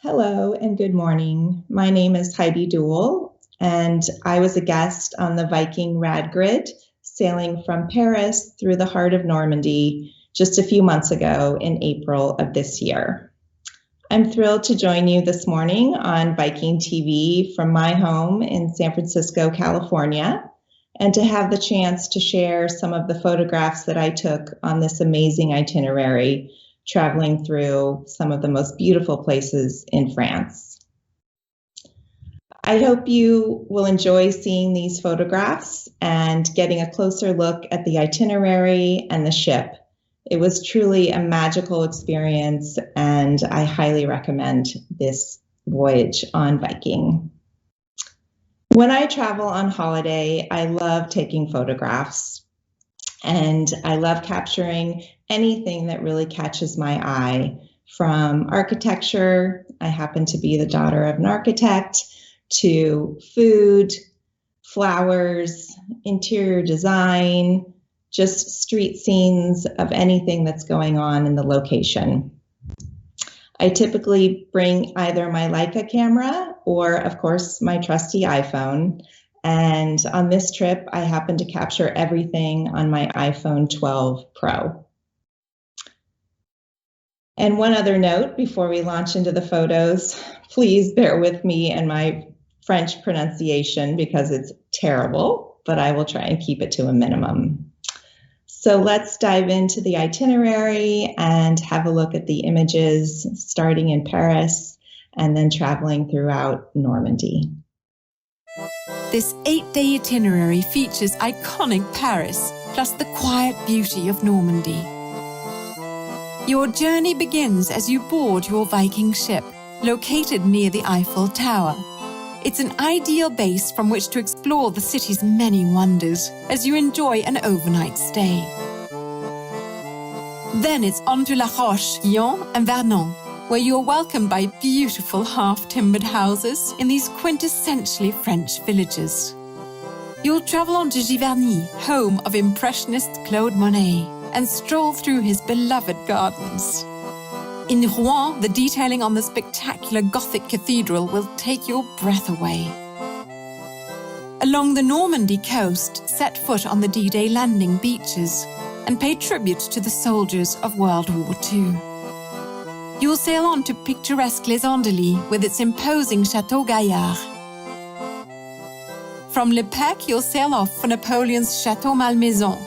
Hello and good morning. My name is Heidi Dewell, and I was a guest on the Viking Rad Grid sailing from Paris through the heart of Normandy just a few months ago in April of this year. I'm thrilled to join you this morning on Viking.TV from my home in San Francisco, California, and to have the chance to share some of the photographs that I took on this amazing itinerary traveling through some of the most beautiful places in France. I hope you will enjoy seeing these photographs and getting a closer look at the itinerary and the ship. It was truly a magical experience, and I highly recommend this voyage on Viking. When I travel on holiday, I love taking photographs, and I love capturing anything that really catches my eye, from architecture — I happen to be the daughter of an architect — to food, flowers, interior design, just street scenes of anything that's going on in the location. I typically bring either my Leica camera or, of course, my trusty iPhone. And on this trip, I happened to capture everything on my iPhone 12 Pro. And one other note before we launch into the photos: please bear with me and my French pronunciation because it's terrible, but I will try and keep it to a minimum. So let's dive into the itinerary and have a look at the images, starting in Paris and then traveling throughout Normandy. This 8-day itinerary features iconic Paris, plus the quiet beauty of Normandy. Your journey begins as you board your Viking ship, located near the Eiffel Tower. It's an ideal base from which to explore the city's many wonders as you enjoy an overnight stay. Then it's on to Roche-Guyon and Vernon, where you're welcomed by beautiful half-timbered houses in these quintessentially French villages. You'll travel on to Giverny, home of Impressionist Claude Monet, and stroll through his beloved gardens. In Rouen, the detailing on the spectacular Gothic cathedral will take your breath away. Along the Normandy coast, set foot on the D-Day landing beaches and pay tribute to the soldiers of World War II. You'll sail on to picturesque Les Andelys with its imposing Chateau Gaillard. From Le Pec, you'll sail off for Napoleon's Chateau Malmaison,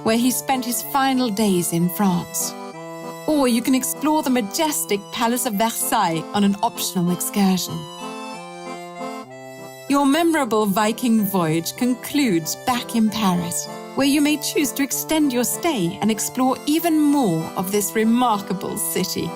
where he spent his final days in France. Or you can explore the majestic Palace of Versailles on an optional excursion. Your memorable Viking voyage concludes back in Paris, where you may choose to extend your stay and explore even more of this remarkable city.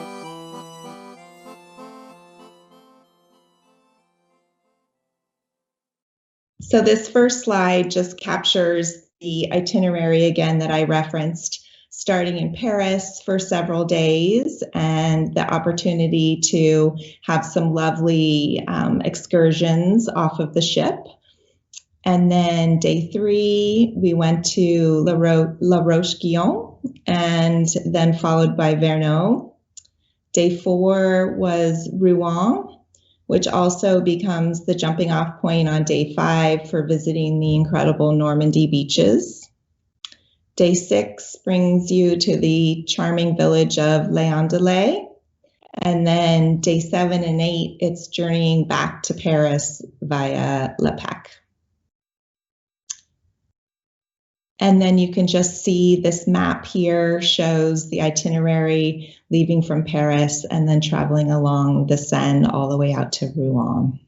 So this first slide just captures the itinerary again that I referenced, starting in Paris for several days, and the opportunity to have some lovely excursions off of the ship. And then day 3, we went to La Roche-Guyon, and then followed by Vernon. Day 4 was Rouen, which also becomes the jumping off point on day 5 for visiting the incredible Normandy beaches. Day 6 brings you to the charming village of Les Andelys. And then day 7 and 8, it's journeying back to Paris via Le Pec. And then you can just see this map here shows the itinerary leaving from Paris and then traveling along the Seine all the way out to Rouen.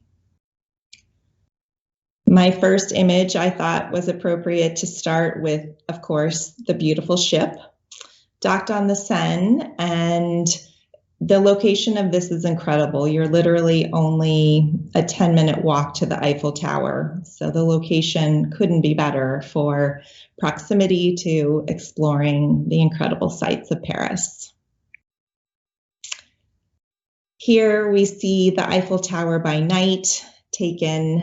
My first image I thought was appropriate to start with, of course, the beautiful ship docked on the Seine, and the location of this is incredible. You're literally only a 10-minute walk to the Eiffel Tower, so the location couldn't be better for proximity to exploring the incredible sights of Paris. Here we see the Eiffel Tower by night, taken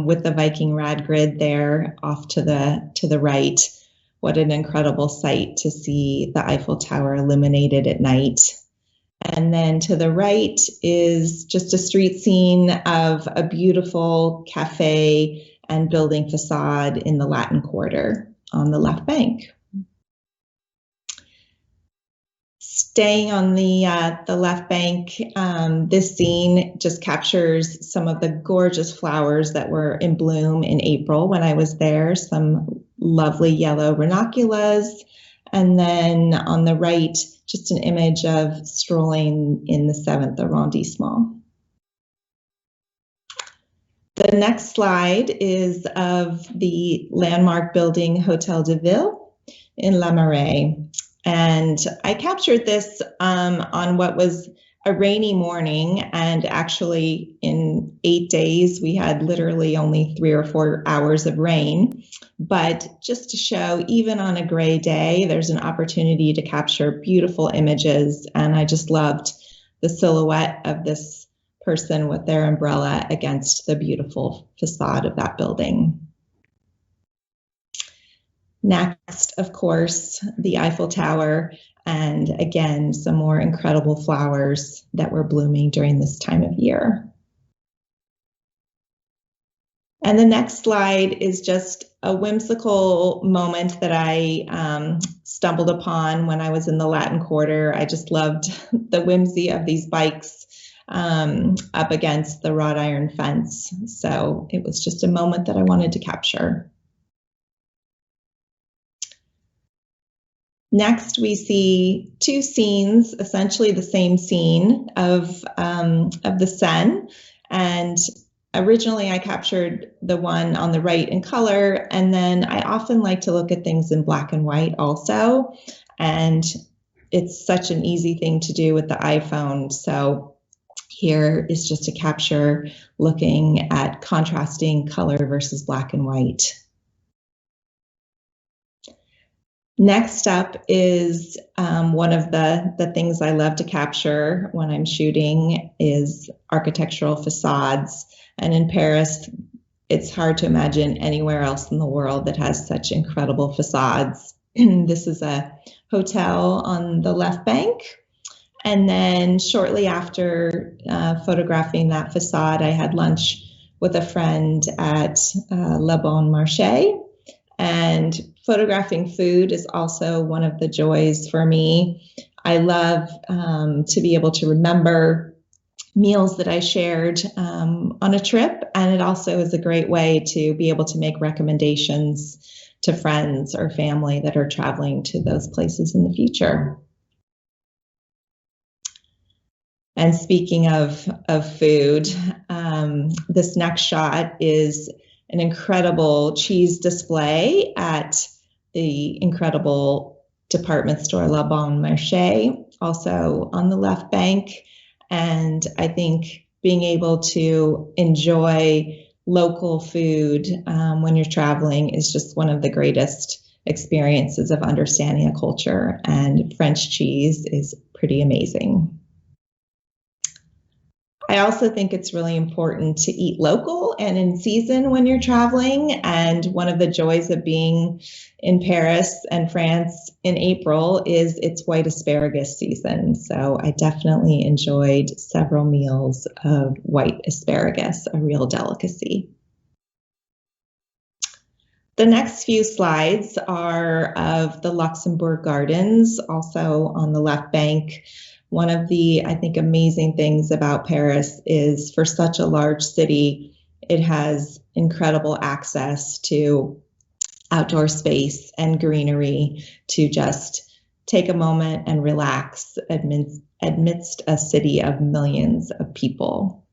with the Viking rad grid there off to the right. What an incredible sight to see the Eiffel Tower illuminated at night. And then to the right is just a street scene of a beautiful cafe and building facade in the Latin Quarter on the left bank. Staying on the left bank, this scene just captures some of the gorgeous flowers that were in bloom in April when I was there, some lovely yellow ranunculus, and then on the right, just an image of strolling in the 7th arrondissement. The next slide is of the landmark building Hotel de Ville in La Marais. And I captured this on what was a rainy morning, and actually in 8 days, we had literally only 3 or 4 hours of rain. But just to show, even on a gray day, there's an opportunity to capture beautiful images. And I just loved the silhouette of this person with their umbrella against the beautiful facade of that building. Next, of course, the Eiffel Tower, and again, some more incredible flowers that were blooming during this time of year. And the next slide is just a whimsical moment that I stumbled upon when I was in the Latin Quarter. I just loved the whimsy of these bikes up against the wrought iron fence. So it was just a moment that I wanted to capture. Next, we see 2 scenes, essentially the same scene of the Seine. And originally I captured the one on the right in color, and then I often like to look at things in black and white also. And it's such an easy thing to do with the iPhone. So here is just a capture looking at contrasting color versus black and white. Next up is one of the things I love to capture when I'm shooting is architectural facades. And in Paris, it's hard to imagine anywhere else in the world that has such incredible facades. This is a hotel on the left bank. And then shortly after photographing that facade, I had lunch with a friend at Le Bon Marché. And photographing food is also one of the joys for me. I love to be able to remember meals that I shared on a trip, and it also is a great way to be able to make recommendations to friends or family that are traveling to those places in the future. And speaking of food, this next shot is an incredible cheese display at the incredible department store Le Bon Marché, also on the left bank. And I think being able to enjoy local food when you're traveling is just one of the greatest experiences of understanding a culture, and French cheese is pretty amazing. I also think it's really important to eat local and in season when you're traveling. And one of the joys of being in Paris and France in April is it's white asparagus season. So I definitely enjoyed several meals of white asparagus, a real delicacy. The next few slides are of the Luxembourg Gardens, also on the left bank. One of the, I think, amazing things about Paris is for such a large city, it has incredible access to outdoor space and greenery to just take a moment and relax amidst a city of millions of people.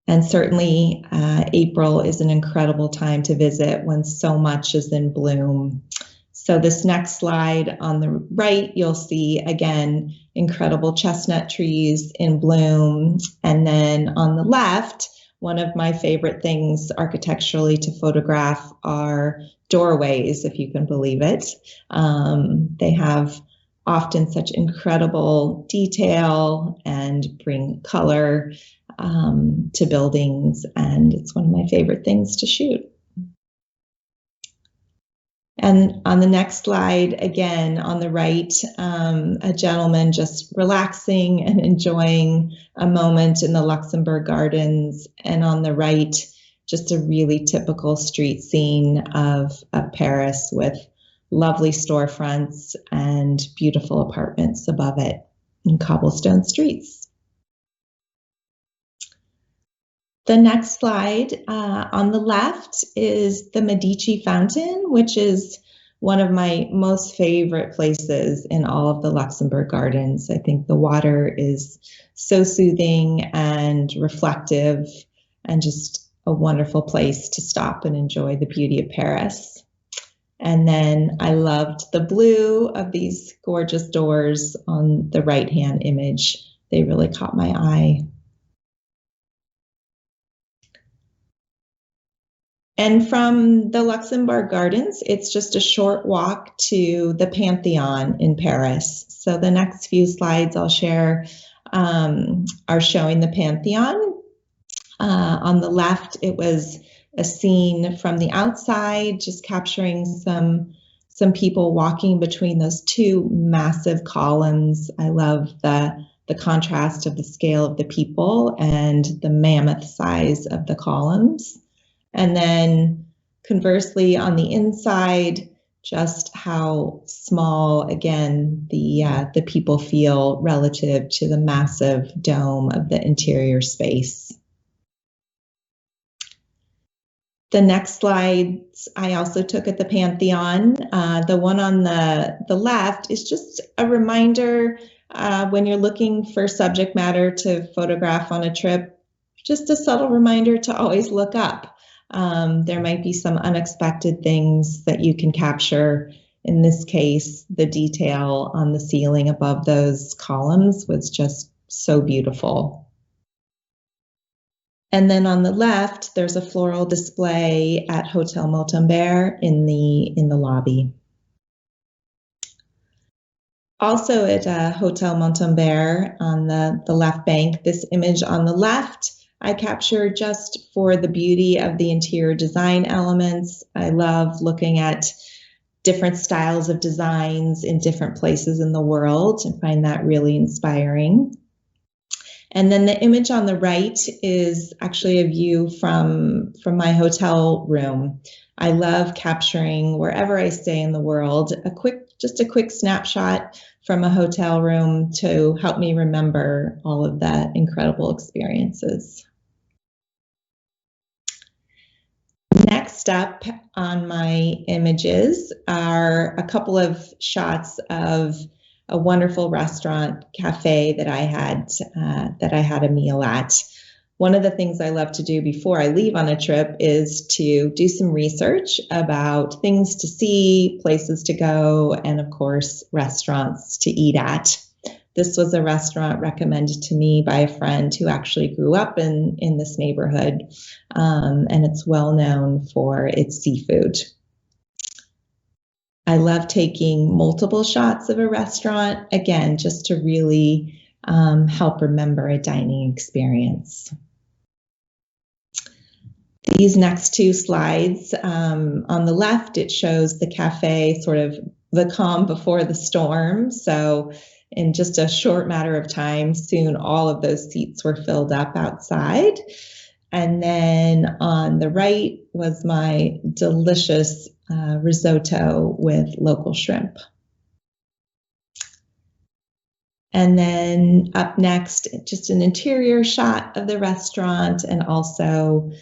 And certainly April is an incredible time to visit when so much is in bloom. So this next slide on the right, you'll see, again, incredible chestnut trees in bloom. And then on the left, one of my favorite things architecturally to photograph are doorways, if you can believe it. They have often such incredible detail and bring color to buildings, and it's one of my favorite things to shoot. And on the next slide, again, on the right, a gentleman just relaxing and enjoying a moment in the Luxembourg Gardens. And on the right, just a really typical street scene of Paris with lovely storefronts and beautiful apartments above it and cobblestone streets. The next slide on the left is the Medici Fountain, which is one of my most favorite places in all of the Luxembourg Gardens. I think the water is so soothing and reflective and just a wonderful place to stop and enjoy the beauty of Paris. And then I loved the blue of these gorgeous doors on the right-hand image. They really caught my eye. And from the Luxembourg Gardens, it's just a short walk to the Pantheon in Paris. So the next few slides I'll share are showing the Pantheon. On the left, it was a scene from the outside, just capturing some people walking between those two massive columns. I love the contrast of the scale of the people and the mammoth size of the columns. And then conversely, on the inside, just how small, again, the people feel relative to the massive dome of the interior space. The next slides I also took at the Pantheon. The one on the left is just a reminder when you're looking for subject matter to photograph on a trip, just a subtle reminder to always look up. There might be some unexpected things that you can capture. In this case, the detail on the ceiling above those columns was just so beautiful. And then on the left, there's a floral display at Hotel Montalembert in the lobby. Also at Hotel Montalembert on the left bank, this image on the left, I captured just for the beauty of the interior design elements. I love looking at different styles of designs in different places in the world and find that really inspiring. And then the image on the right is actually a view from my hotel room. I love capturing wherever I stay in the world, just a quick snapshot from a hotel room to help me remember all of the incredible experiences. Next up on my images are a couple of shots of a wonderful restaurant cafe that I had a meal at. One of the things I love to do before I leave on a trip is to do some research about things to see, places to go, and of course, restaurants to eat at. This was a restaurant recommended to me by a friend who actually grew up in this neighborhood, and it's well known for its seafood. I love taking multiple shots of a restaurant, again, just to really help remember a dining experience. These next two slides, on the left, it shows the cafe, sort of the calm before the storm. So in just a short matter of time, soon all of those seats were filled up outside. And then on the right was my delicious risotto with local shrimp. And then up next, just an interior shot of the restaurant and also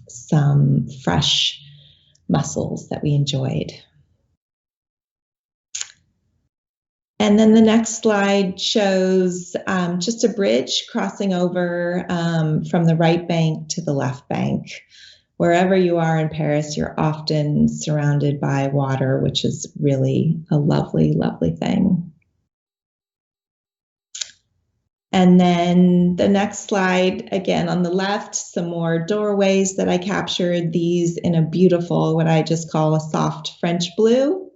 some fresh mussels that we enjoyed. And then the next slide shows just a bridge crossing over from the right bank to the left bank. Wherever you are in Paris, you're often surrounded by water, which is really a lovely, lovely thing. And then the next slide, again on the left, some more doorways that I captured, these in a beautiful, what I just call a soft French blue.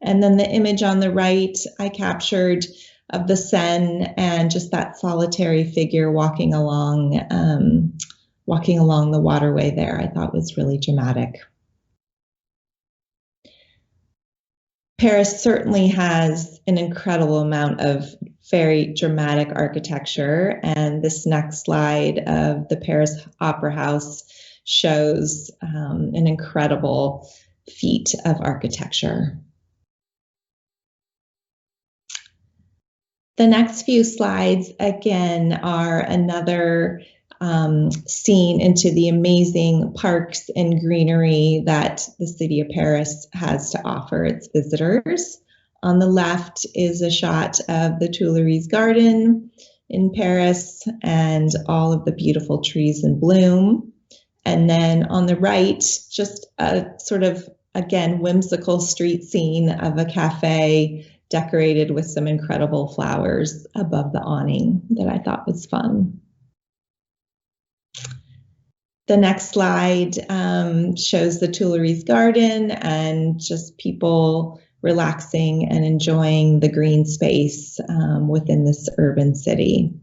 And then the image on the right, I captured of the Seine and just that solitary figure walking along the waterway there, I thought was really dramatic. Paris certainly has an incredible amount of very dramatic architecture, and this next slide of the Paris Opera House shows an incredible feat of architecture. The next few slides, again, are another scene into the amazing parks and greenery that the city of Paris has to offer its visitors. On the left is a shot of the Tuileries Garden in Paris and all of the beautiful trees in bloom. And then on the right, just a sort of, again, whimsical street scene of a cafe decorated with some incredible flowers above the awning that I thought was fun. The next slide shows the Tuileries Garden and just people relaxing and enjoying the green space within this urban city.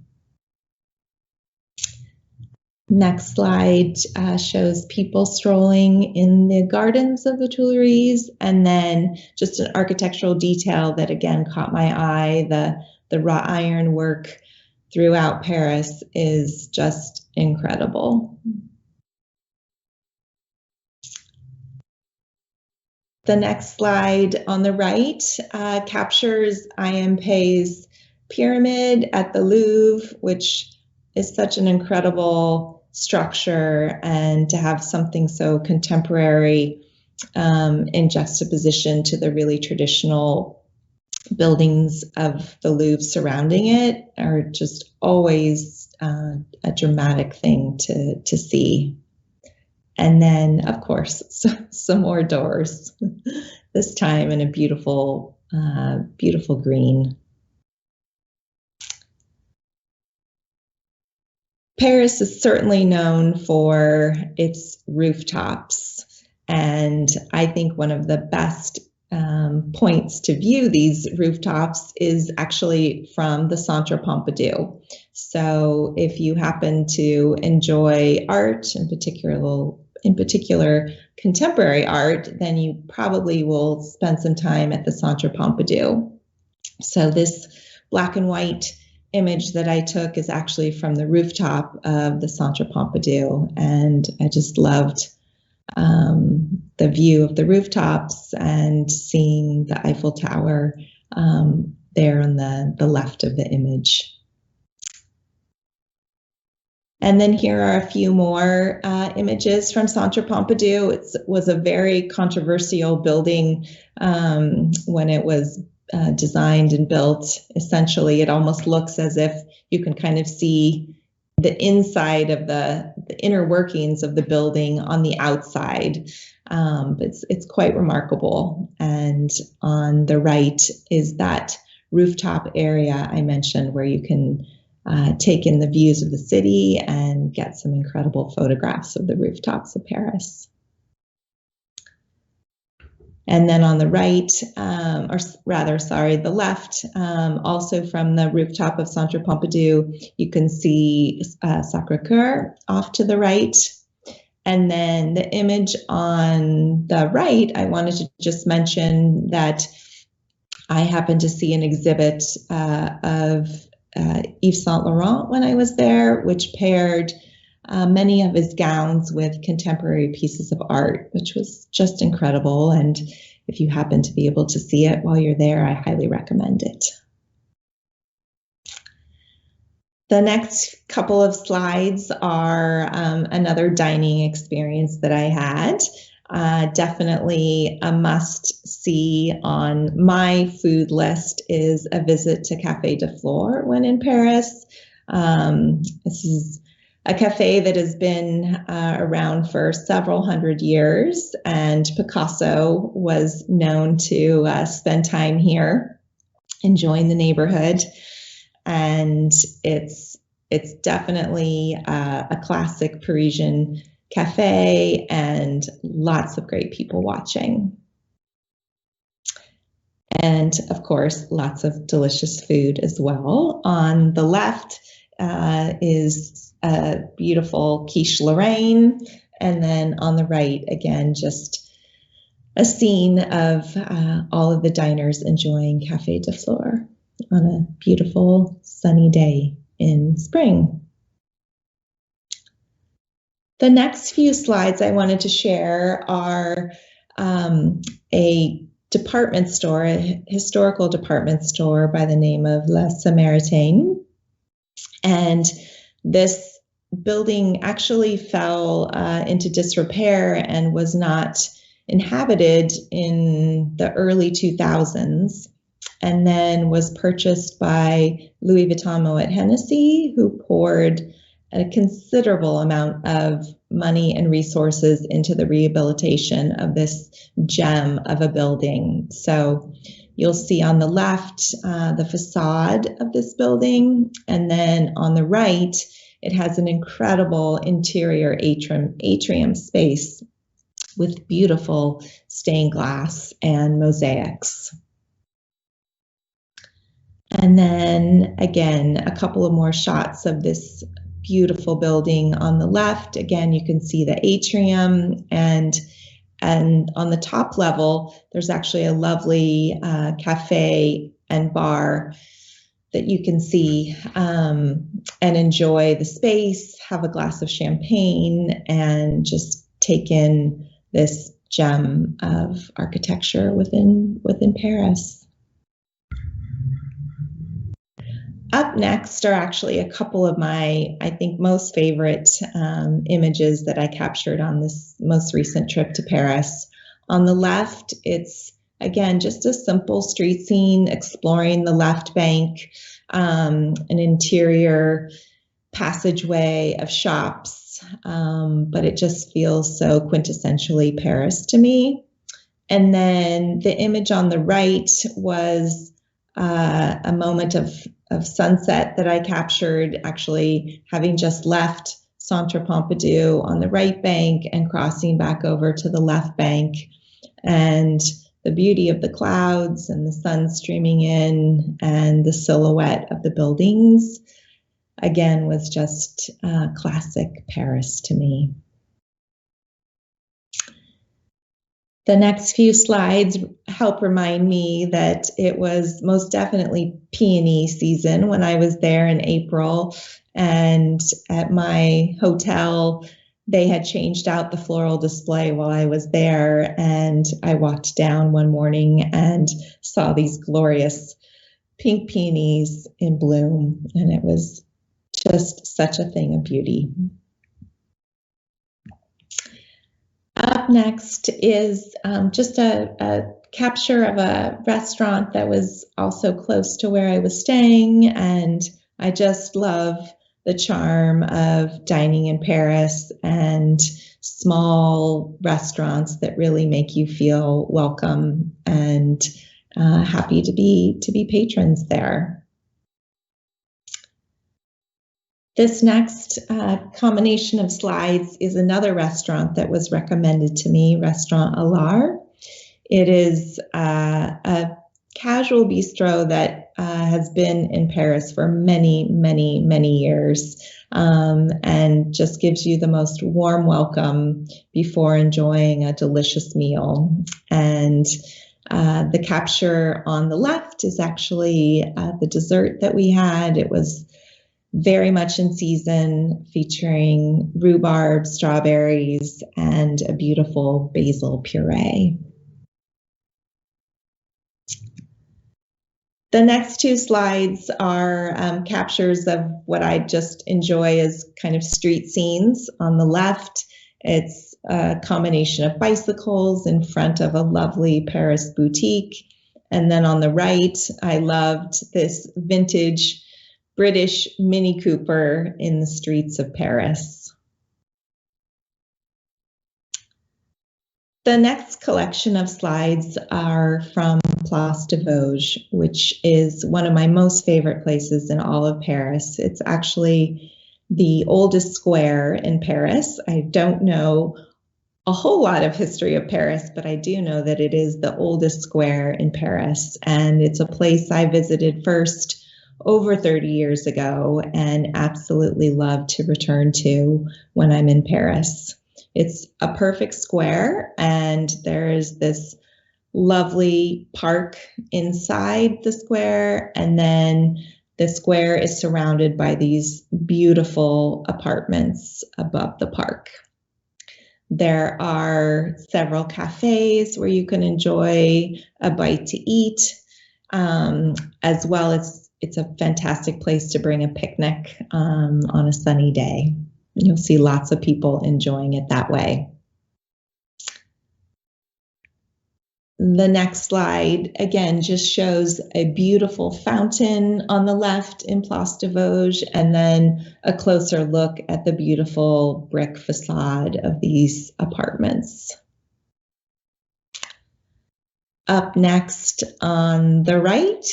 Next slide shows people strolling in the gardens of the Tuileries, and then just an architectural detail that again caught my eye. The wrought iron work throughout Paris is just incredible. The next slide on the right captures IMP's pyramid at the Louvre, which is such an incredible structure, and to have something so contemporary in juxtaposition to the really traditional buildings of the Louvre surrounding it are just always a dramatic thing to see. And then, of course, some more doors, this time in a beautiful, beautiful green. Paris is certainly known for its rooftops, and I think one of the best points to view these rooftops is actually from the Centre Pompidou. So if you happen to enjoy art, in particular contemporary art, then you probably will spend some time at the Centre Pompidou. So this black and white image that I took is actually from the rooftop of the Centre Pompidou, and I just loved the view of the rooftops and seeing the Eiffel Tower there on the left of the image. And then here are a few more images from Centre Pompidou. It was a very controversial building when it was designed and built. Essentially, it almost looks as if you can kind of see the inside of the inner workings of the building on the outside. It's quite remarkable. And on the right is that rooftop area I mentioned where you can take in the views of the city and get some incredible photographs of the rooftops of Paris. And then on the right, the left, also from the rooftop of Centre Pompidou, you can see Sacré-Cœur off to the right. And then the image on the right, I wanted to just mention that I happened to see an exhibit of Yves Saint Laurent when I was there, which paired many of his gowns with contemporary pieces of art, which was just incredible. And if you happen to be able to see it while you're there, I highly recommend it. The next couple of slides are another dining experience that I had. Definitely a must-see on my food list is a visit to Café de Flore when in Paris. This is a cafe that has been around for several hundred years, and Picasso was known to spend time here, enjoying the neighborhood. And it's definitely a classic Parisian cafe and lots of great people watching. And of course, lots of delicious food as well. On the left is a beautiful quiche Lorraine. And then on the right, again, just a scene of all of the diners enjoying Café de Flore on a beautiful sunny day in spring. The next few slides I wanted to share are a department store, a historical department store by the name of La Samaritaine. And this building actually fell into disrepair and was not inhabited in the early 2000s, and then was purchased by Louis Vuitton Moet Hennessy, who poured a considerable amount of money and resources into the rehabilitation of this gem of a building. So you'll see on the left the facade of this building, and then on the right, it has an incredible interior atrium space with beautiful stained glass and mosaics. And then again, a couple of more shots of this beautiful building on the left. Again, you can see the atrium, and on the top level, there's actually a lovely cafe and bar that you can see and enjoy the space, have a glass of champagne, and just take in this gem of architecture within Paris. Up next are actually a couple of my, I think, most favorite images that I captured on this most recent trip to Paris. On the left, it's, again, just a simple street scene exploring the left bank, an interior passageway of shops, but it just feels so quintessentially Paris to me. And then the image on the right was a moment of sunset that I captured, actually having just left Centre Pompidou on the right bank and crossing back over to the left bank. And the beauty of the clouds and the sun streaming in and the silhouette of the buildings, again, was just classic Paris to me. The next few slides help remind me that it was most definitely peony season when I was there in April, and at my hotel, they had changed out the floral display while I was there, and I walked down one morning and saw these glorious pink peonies in bloom, and it was just such a thing of beauty. Up next is just a capture of a restaurant that was also close to where I was staying, and I just love the charm of dining in Paris and small restaurants that really make you feel welcome and happy to be patrons there. This next combination of slides is another restaurant that was recommended to me, Restaurant Allard. It is a casual bistro that has been in Paris for many, many, many years, and just gives you the most warm welcome before enjoying a delicious meal. And the capture on the left is actually the dessert that we had. It was very much in season, featuring rhubarb, strawberries, and a beautiful basil puree. The next two slides are captures of what I just enjoy as kind of street scenes. On the left, it's a combination of bicycles in front of a lovely Paris boutique. And then on the right, I loved this vintage British Mini Cooper in the streets of Paris. The next collection of slides are from Place de Vosges, which is one of my most favorite places in all of Paris. It's actually the oldest square in Paris. I don't know a whole lot of history of Paris, but I do know that it is the oldest square in Paris, and it's a place I visited first over 30 years ago and absolutely love to return to when I'm in Paris. It's a perfect square, and there is this lovely park inside the square, and then the square is surrounded by these beautiful apartments above the park. There are several cafes where you can enjoy a bite to eat, as well as it's a fantastic place to bring a picnic on a sunny day. You'll see lots of people enjoying it that way. The next slide, again, just shows a beautiful fountain on the left in Place de Vosges, and then a closer look at the beautiful brick facade of these apartments. Up next on the right,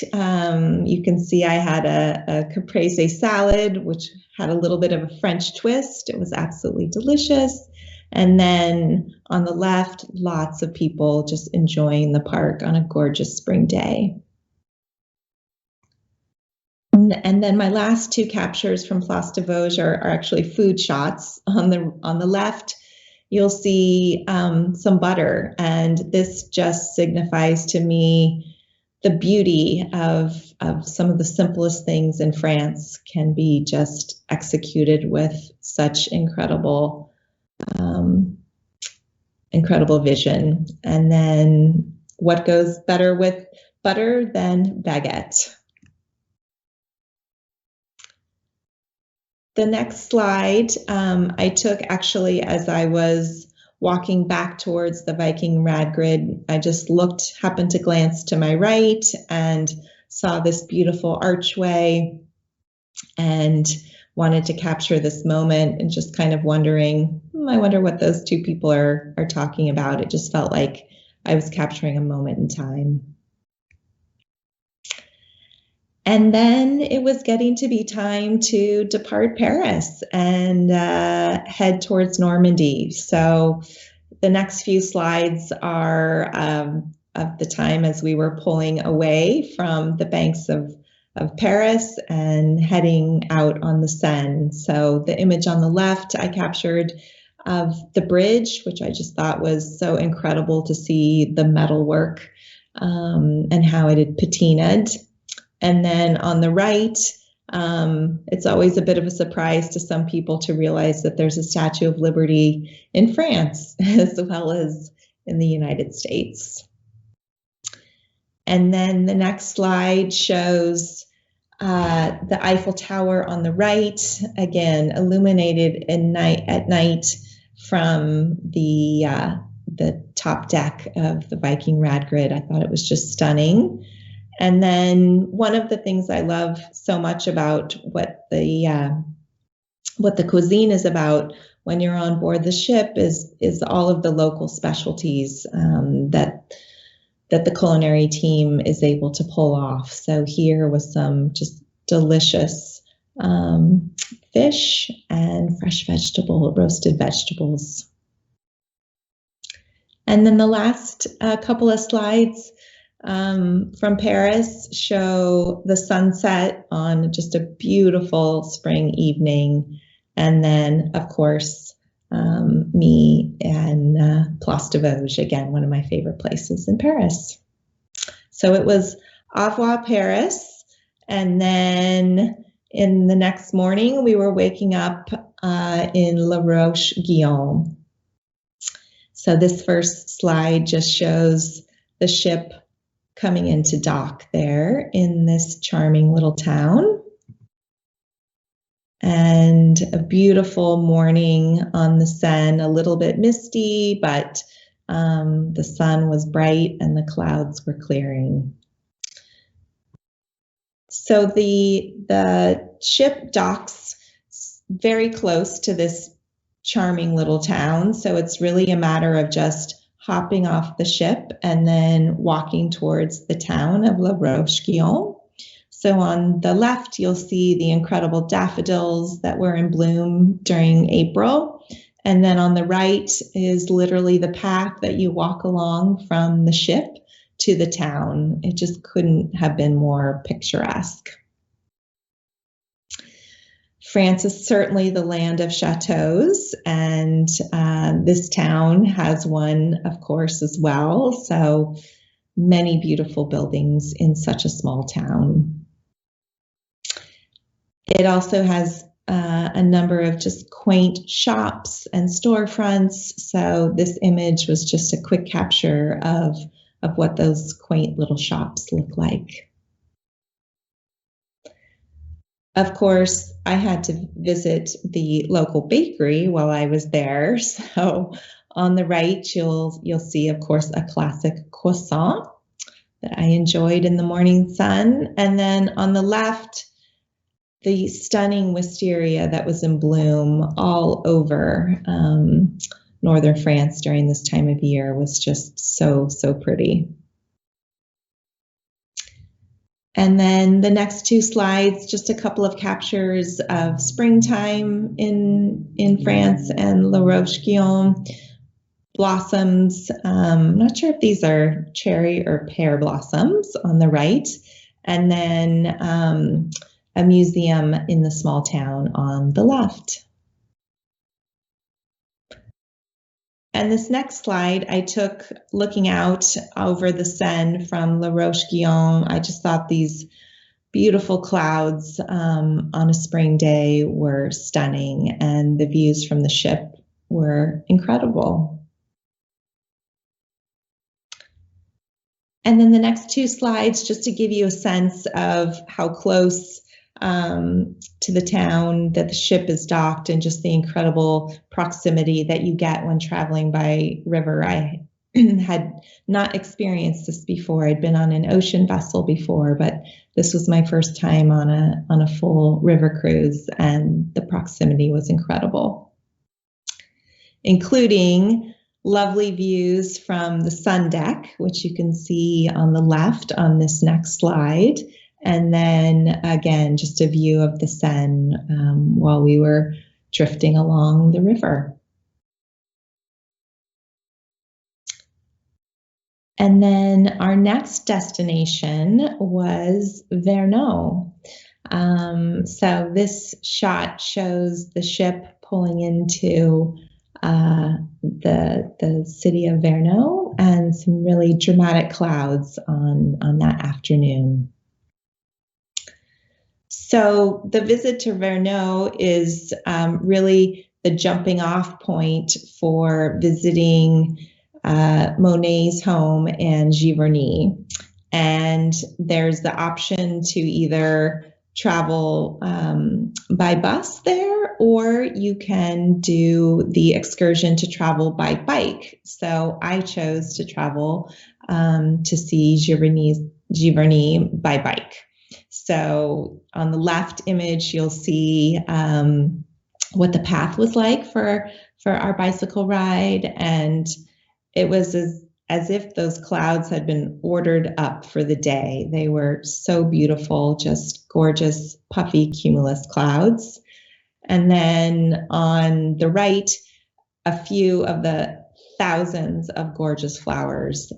you can see I had a caprese salad, which had a little bit of a French twist. It was absolutely delicious. And then on the left, lots of people just enjoying the park on a gorgeous spring day. And then my last two captures from Place de Vosges are actually food shots. On the left, you'll see some butter, and this just signifies to me the beauty of some of the simplest things in France can be just executed with such incredible vision. And then what goes better with butter than baguette? The next slide I took actually as I was walking back towards the Viking rad grid. I just happened to glance to my right and saw this beautiful archway and wanted to capture this moment, and just kind of wondering, I wonder what those two people are talking about. It just felt like I was capturing a moment in time. And then it was getting to be time to depart Paris and head towards Normandy. So the next few slides are of the time as we were pulling away from the banks of Paris and heading out on the Seine. So the image on the left I captured of the bridge, which I just thought was so incredible to see the metalwork and how it had patinaed. And then on the right, it's always a bit of a surprise to some people to realize that there's a Statue of Liberty in France as well as in the United States. And then the next slide shows the Eiffel Tower on the right, again, illuminated at night from the top deck of the Viking rad grid. I thought it was just stunning. And then one of the things I love so much about what the cuisine is about when you're on board the ship is all of the local specialties that the culinary team is able to pull off. So here was some just delicious fish and fresh roasted vegetables. And then the last couple of slides from Paris show the sunset on just a beautiful spring evening. And then, of course, me and Place de Vosges, again, one of my favorite places in Paris. So it was au revoir Paris. And then in the next morning, we were waking up in La Roche-Guyon. So this first slide just shows the ship coming into dock there in this charming little town. And a beautiful morning on the Seine, a little bit misty, but the sun was bright and the clouds were clearing. So the ship docks very close to this charming little town. So it's really a matter of just hopping off the ship and then walking towards the town of La Roche-Guyon. So on the left, you'll see the incredible daffodils that were in bloom during April. And then on the right is literally the path that you walk along from the ship to the town. It just couldn't have been more picturesque. France is certainly the land of chateaus, and this town has one, of course, as well. So many beautiful buildings in such a small town. It also has a number of just quaint shops and storefronts. So this image was just a quick capture of what those quaint little shops look like. Of course, I had to visit the local bakery while I was there. So on the right, you'll see, of course, a classic croissant that I enjoyed in the morning sun. And then on the left, the stunning wisteria that was in bloom all over northern France during this time of year was just so, so pretty. And then the next two slides, just a couple of captures of springtime in France and La Roche-Guyon blossoms. I'm not sure if these are cherry or pear blossoms on the right. And then a museum in the small town on the left. And this next slide I took looking out over the Seine from La Roche-Guyon. I just thought these beautiful clouds on a spring day were stunning, and the views from the ship were incredible. And then the next two slides, just to give you a sense of how close to the town that the ship is docked, and just the incredible proximity that you get when traveling by river. I had not experienced this before. I'd been on an ocean vessel before, but this was my first time on a full river cruise, and the proximity was incredible, including lovely views from the sun deck, which you can see on the left on this next slide. And then again, just a view of the Seine while we were drifting along the river. And then our next destination was Vernon. So this shot shows the ship pulling into the city of Vernon, and some really dramatic clouds on that afternoon. So the visit to Vernon is really the jumping off point for visiting Monet's home and Giverny. And there's the option to either travel by bus there, or you can do the excursion to travel by bike. So I chose to travel to see Giverny by bike. So on the left image, you'll see what the path was like for our bicycle ride. And it was as if those clouds had been ordered up for the day. They were so beautiful, just gorgeous, puffy cumulus clouds. And then on the right, a few of the thousands of gorgeous flowers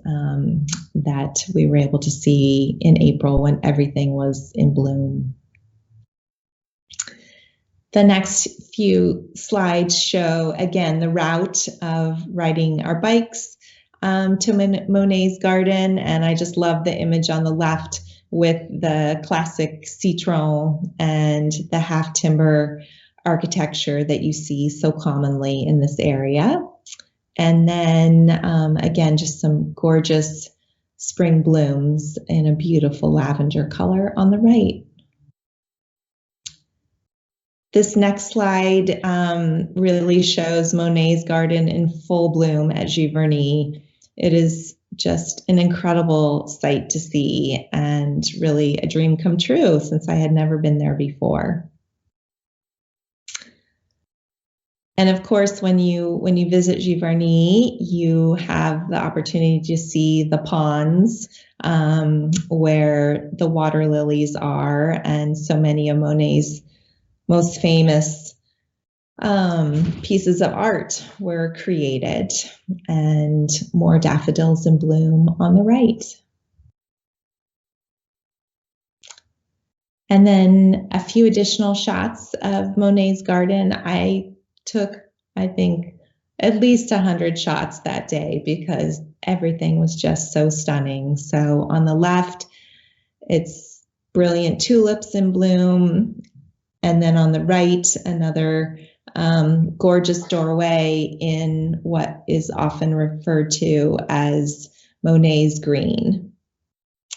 that we were able to see in April when everything was in bloom. The next few slides show, again, the route of riding our bikes to Monet's garden. And I just love the image on the left with the classic citron and the half timber architecture that you see so commonly in this area. And then again, just some gorgeous spring blooms in a beautiful lavender color on the right. This next slide really shows Monet's garden in full bloom at Giverny. It is just an incredible sight to see, and really a dream come true since I had never been there before. And of course, when you visit Giverny, you have the opportunity to see the ponds where the water lilies are, and so many of Monet's most famous pieces of art were created, and more daffodils in bloom on the right. And then a few additional shots of Monet's garden. I took, I think, at least 100 shots that day because everything was just so stunning. So on the left, it's brilliant tulips in bloom. And then on the right, another gorgeous doorway in what is often referred to as Monet's green.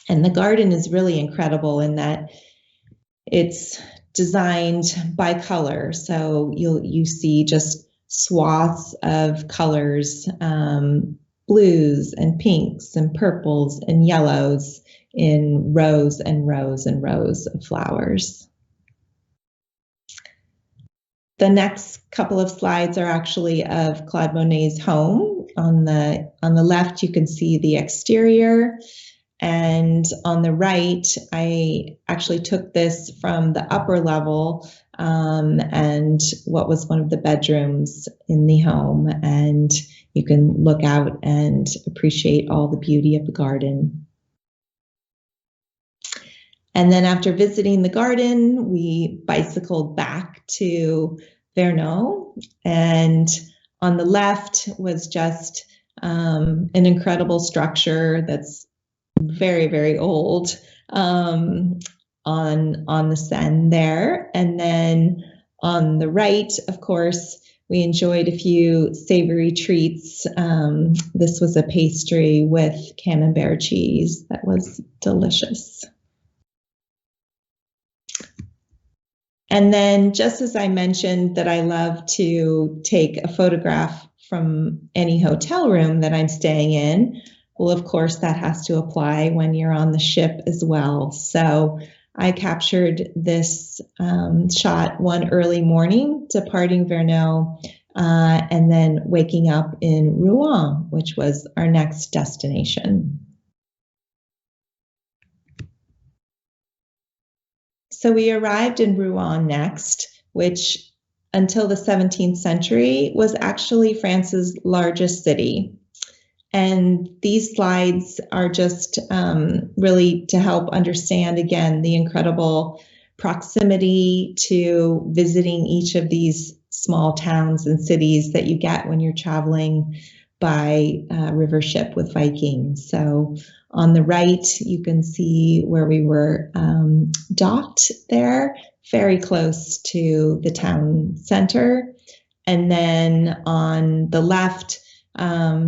And the garden is really incredible in that it's designed by color. So you see just swaths of colors, blues and pinks and purples and yellows in rows and rows and rows of flowers. The next couple of slides are actually of Claude Monet's home. On the left, you can see the exterior. And on the right, I actually took this from the upper level and what was one of the bedrooms in the home. And you can look out and appreciate all the beauty of the garden. And then after visiting the garden, we bicycled back to Vernon. And on the left was just an incredible structure that's very, very old on the Seine there. And then on the right, of course, we enjoyed a few savory treats. This was a pastry with camembert cheese that was delicious. And then just as I mentioned that I love to take a photograph from any hotel room that I'm staying in, well, of course, that has to apply when you're on the ship as well. So I captured this shot one early morning, departing Vernon, and then waking up in Rouen, which was our next destination. So we arrived in Rouen next, which until the 17th century was actually France's largest city. And these slides are just really to help understand, again, the incredible proximity to visiting each of these small towns and cities that you get when you're traveling by river ship with Vikings. So on the right, you can see where we were docked there, very close to the town center. And then on the left,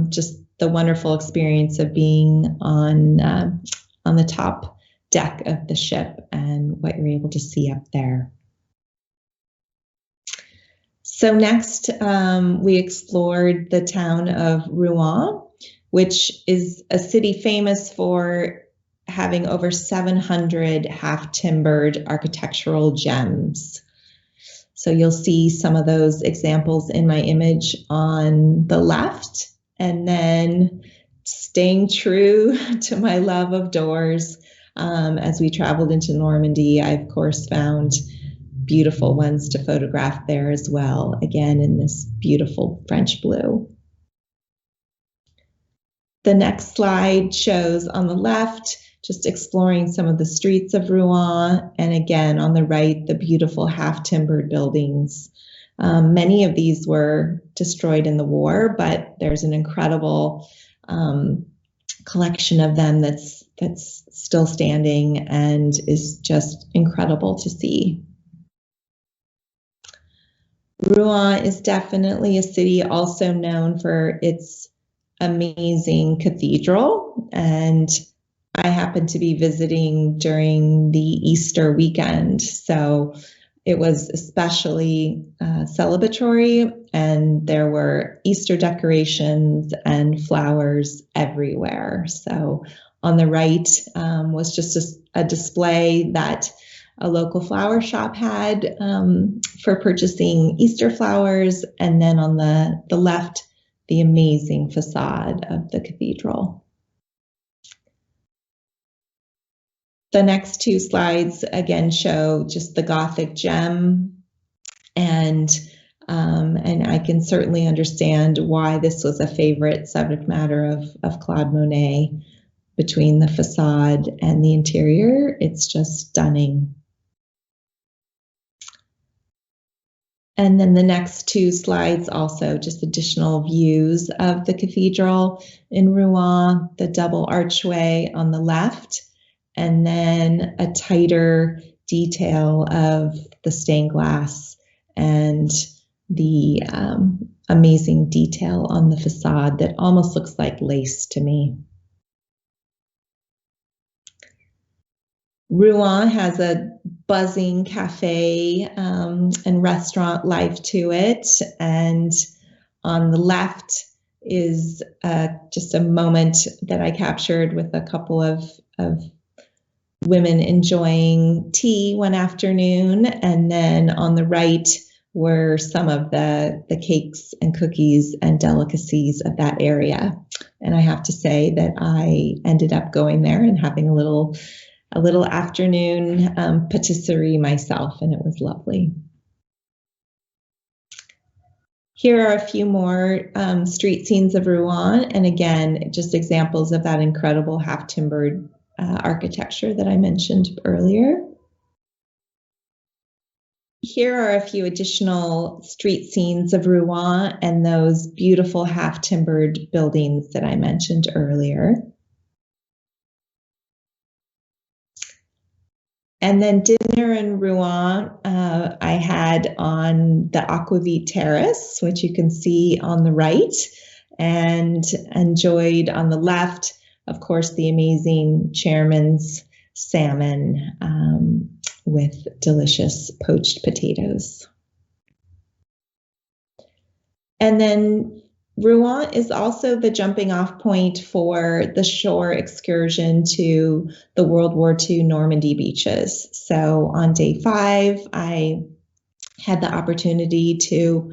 just the wonderful experience of being on the top deck of the ship and what you're able to see up there. So next, we explored the town of Rouen, which is a city famous for having over 700 half-timbered architectural gems. So you'll see some of those examples in my image on the left. And then staying true to my love of doors, as we traveled into Normandy, I, of course, found beautiful ones to photograph there as well, again, in this beautiful French blue. The next slide shows on the left, just exploring some of the streets of Rouen, and again, on the right, the beautiful half-timbered buildings. Many of these were destroyed in the war, but there's an incredible collection of them that's still standing and is just incredible to see. Rouen is definitely a city also known for its amazing cathedral, and I happened to be visiting during the Easter weekend, so it was especially celebratory, and there were Easter decorations and flowers everywhere. So on the right was just a display that a local flower shop had for purchasing Easter flowers, and then on the left, the amazing facade of the cathedral. The next two slides again show just the Gothic gem, and I can certainly understand why this was a favorite subject matter of Claude Monet. Between the facade and the interior, it's just stunning. And then the next two slides also just additional views of the cathedral in Rouen, the double archway on the left, and then a tighter detail of the stained glass and the amazing detail on the facade that almost looks like lace to me. Rouen has a buzzing cafe and restaurant life to it. And on the left is just a moment that I captured with a couple of women enjoying tea one afternoon. And then on the right were some of the cakes and cookies and delicacies of that area. And I have to say that I ended up going there and having a little afternoon patisserie myself, and it was lovely. Here are a few more street scenes of Rouen, and again, just examples of that incredible half-timbered architecture that I mentioned earlier. Here are a few additional street scenes of Rouen and those beautiful half-timbered buildings that I mentioned earlier. And then dinner in Rouen, I had on the Aquavit Terrace, which you can see on the right, and enjoyed on the left, of course, the amazing chairman's salmon with delicious poached potatoes. And then Rouen is also the jumping off point for the shore excursion to the World War II Normandy beaches. So on day 5, I had the opportunity to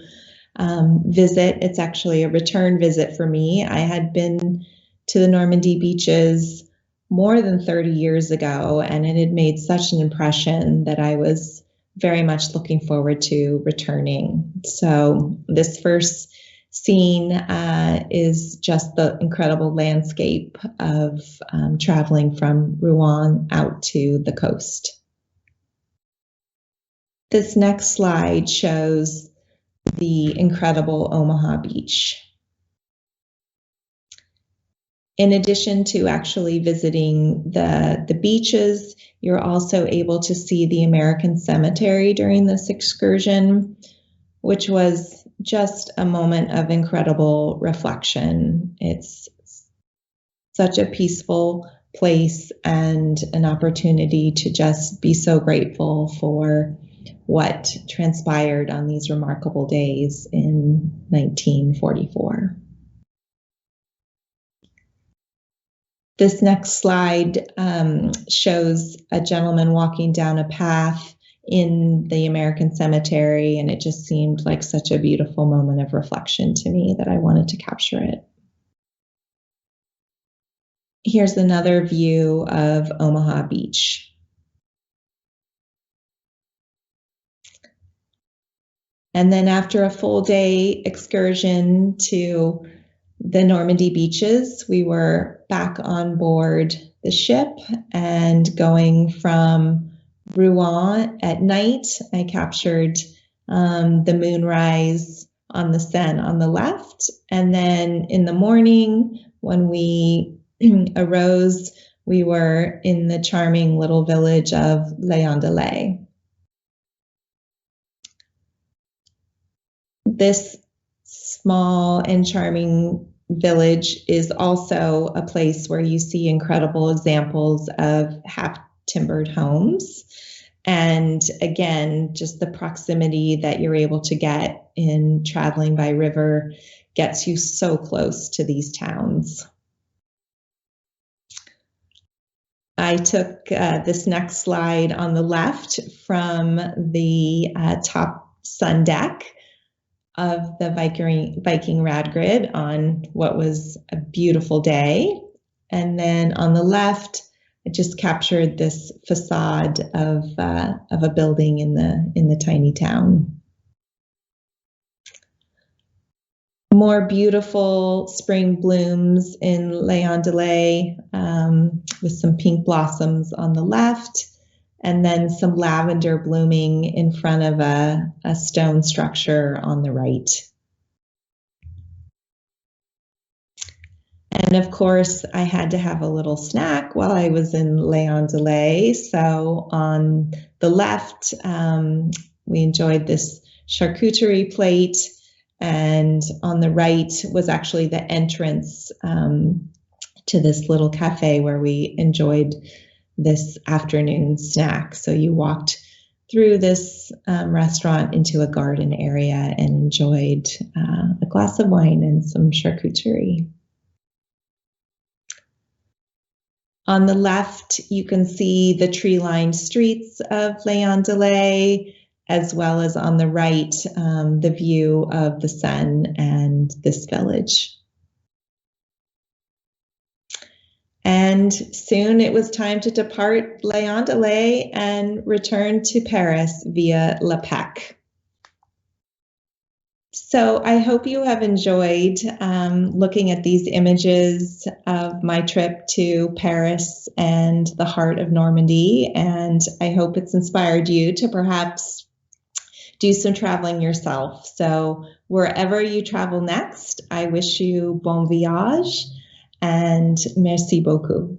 visit. It's actually a return visit for me. I had been to the Normandy beaches more than 30 years ago, and it had made such an impression that I was very much looking forward to returning. So this first scene is just the incredible landscape of traveling from Rouen out to the coast. This next slide shows the incredible Omaha Beach. In addition to actually visiting the beaches, you're also able to see the American Cemetery during this excursion, which was just a moment of incredible reflection. It's such a peaceful place and an opportunity to just be so grateful for what transpired on these remarkable days in 1944. This next slide shows a gentleman walking down a path in the American Cemetery, and it just seemed like such a beautiful moment of reflection to me that I wanted to capture it. Here's another view of Omaha Beach. And then after a full day excursion to the Normandy beaches, we were back on board the ship and going from Rouen at night. I captured the moonrise on the Seine on the left. And then in the morning, when we arose, we were in the charming little village of Léon-de-Lay. This small and charming village is also a place where you see incredible examples of half-timbered homes. And again, just the proximity that you're able to get in traveling by river gets you so close to these towns. I took this next slide on the left from the top sun deck of the Viking rad grid on what was a beautiful day. And then on the left, I just captured this facade of a building in the tiny town. More beautiful spring blooms in Léon-de-Lay with some pink blossoms on the left. and then some lavender blooming in front of a stone structure on the right. And of course, I had to have a little snack while I was in Léon Delay. So on the left, we enjoyed this charcuterie plate, and on the right was actually the entrance to this little cafe where we enjoyed this afternoon snack. So you walked through this restaurant into a garden area and enjoyed a glass of wine and some charcuterie. On the left, you can see the tree-lined streets of Léon Delay, as well as on the right, the view of the Seine and this village. And soon it was time to depart Léon Delay and return to Paris via La Pec. So I hope you have enjoyed looking at these images of my trip to Paris and the heart of Normandy, and I hope it's inspired you to perhaps do some traveling yourself. So wherever you travel next, I wish you bon voyage and merci beaucoup.